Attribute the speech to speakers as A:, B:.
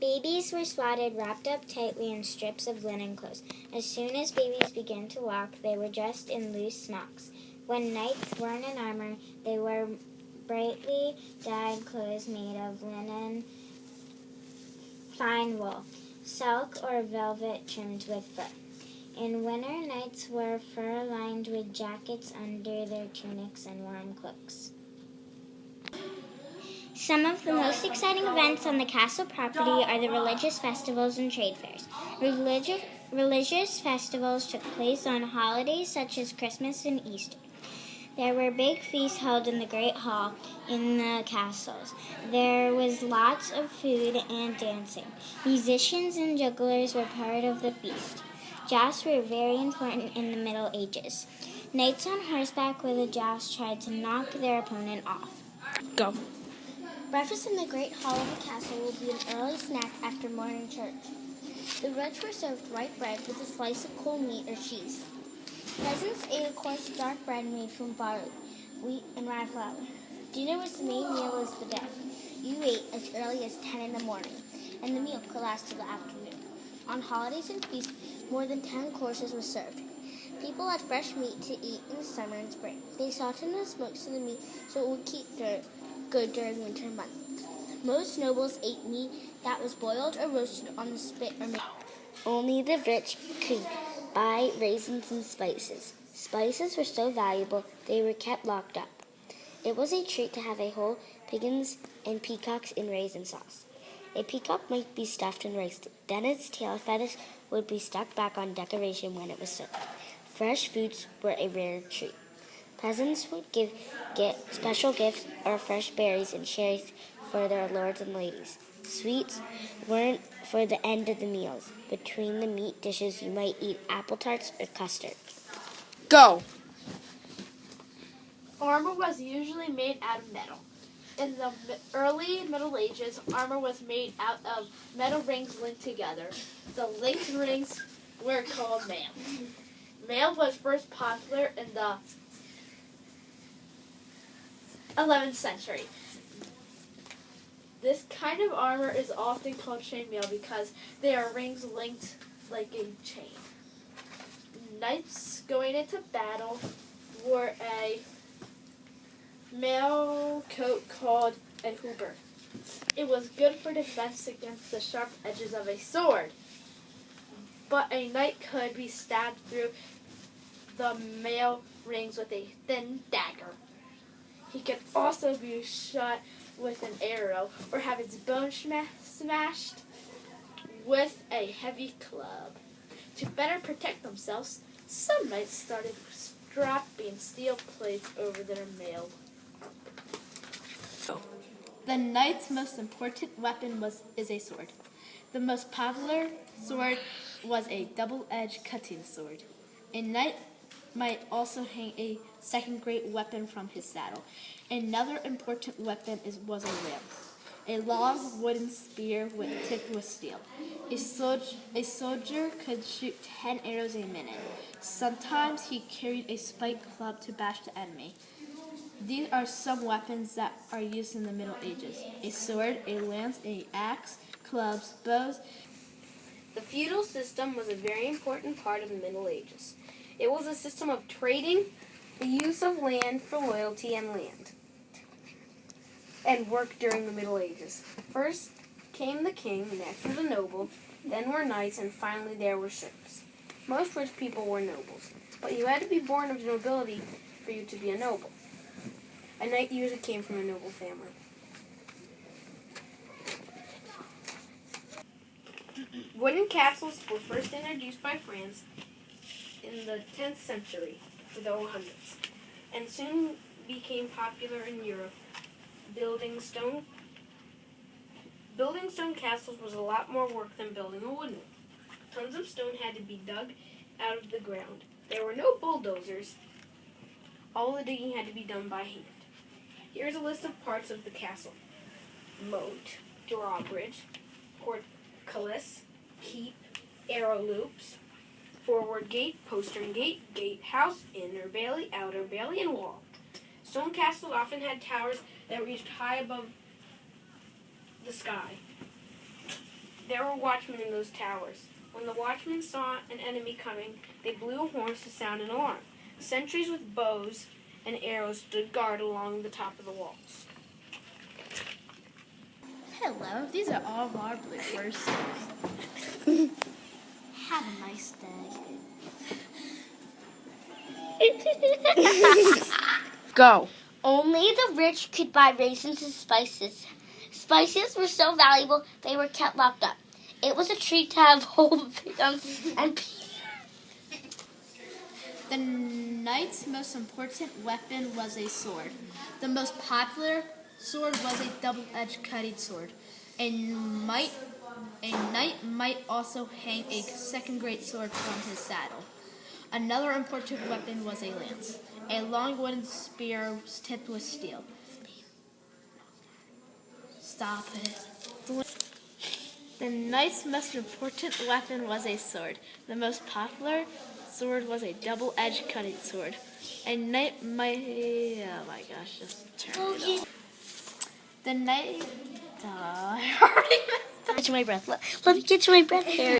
A: Babies were swatted, wrapped up tightly in strips of linen clothes. As soon as babies began to walk, they were dressed in loose smocks. When knights weren't in armor, they wore brightly dyed clothes made of linen, fine wool, silk, or velvet trimmed with fur. In winter, knights wore fur lined with jackets under their tunics and warm cloaks. Some of the most exciting events on the castle property are the religious festivals and trade fairs. Religious festivals took place on holidays such as Christmas and Easter. There were big feasts held in the Great Hall in the castles. There was lots of food and dancing. Musicians and jugglers were part of the feast. Jousts were very important in the Middle Ages. Knights on horseback with a joust tried to knock their opponent off.
B: Go.
C: Breakfast in the great hall of the castle will be an early snack after morning church. The rich were served white bread with a slice of cold meat or cheese. Peasants ate a coarse dark bread made from barley, wheat, and rye flour. Dinner was the main meal of the day. You ate as early as 10 in the morning, and the meal could last till the afternoon. On holidays and feasts, more than 10 courses were served. People had fresh meat to eat in the summer and spring. They salted and smoked the meat so it would keep good during winter months. Most nobles ate meat that was boiled or roasted on the spit or made.
D: Only the rich could buy raisins and spices. Spices were so valuable they were kept locked up. It was a treat to have a whole pigeons and peacocks in raisin sauce. A peacock might be stuffed and roasted. Then its tail feathers would be stuck back on decoration when it was served. Fresh foods were a rare treat. Peasants would get special gifts or fresh berries and cherries for their lords and ladies. Sweets weren't for the end of the meals. Between the meat dishes, you might eat apple tarts or custard.
B: Go.
E: Armor was usually made out of metal. In the early Middle Ages, armor was made out of metal rings linked together. The linked rings were called mail. Mail was first popular in the 11th century. This kind of armor is often called chainmail because they are rings linked like a chain. Knights going into battle wore a mail coat called a hauberk. It was good for defense against the sharp edges of a sword, but a knight could be stabbed through the mail rings with a thin dagger. He could also be shot with an arrow or have his bone smashed with a heavy club. To better protect themselves, some knights started strapping steel plates over their mail.
F: The knight's most important weapon is a sword. The most popular sword was a double-edged cutting sword. A knight might also hang a second great weapon from his saddle. Another important weapon was a lance, a long wooden spear tipped with steel. A soldier could shoot 10 arrows a minute. Sometimes he carried a spiked club to bash the enemy. These are some weapons that are used in the Middle Ages: a sword, a lance, an axe, clubs, bows.
G: The feudal system was a very important part of the Middle Ages. It was a system of trading, the use of land for loyalty and land, and work during the Middle Ages. First came the king, next was a noble, then were knights, and finally there were serfs. Most rich people were nobles, but you had to be born of nobility for you to be a noble. A knight usually came from a noble family. Wooden castles were first introduced by France in the 10th century for the 100s, and soon became popular in Europe. Building stone castles was a lot more work than building a wooden one. Tons of stone had to be dug out of the ground. There were no bulldozers. All the digging had to be done by hand. Here's a list of parts of the castle: moat, drawbridge, portcullis, keep, arrow loops, forward gate, postern gate, gatehouse, inner bailey, outer bailey, and wall. Stone castles often had towers that reached high above the sky. There were watchmen in those towers. When the watchmen saw an enemy coming, they blew horns to sound an alarm. Sentries with bows and arrows stood guard along the top of the walls.
F: Hello, these are all of our bloopers. Have a nice day.
G: Go.
D: Only the rich could buy raisins and spices. Spices were so valuable they were kept locked up. It was a treat to have whole pecans and
F: The knight's most important weapon was a sword. The most popular sword was a double-edged cutting sword. A knight might also hang a second great sword from his saddle. Another important weapon was a lance, a long wooden spear tipped with steel. Stop it. The knight's most important weapon was a sword. The most popular sword was a double-edged cutting sword. A knight might... Oh my gosh, just turn it off. The knight... I already messed up.
D: Catch my breath. Let me catch my breath here.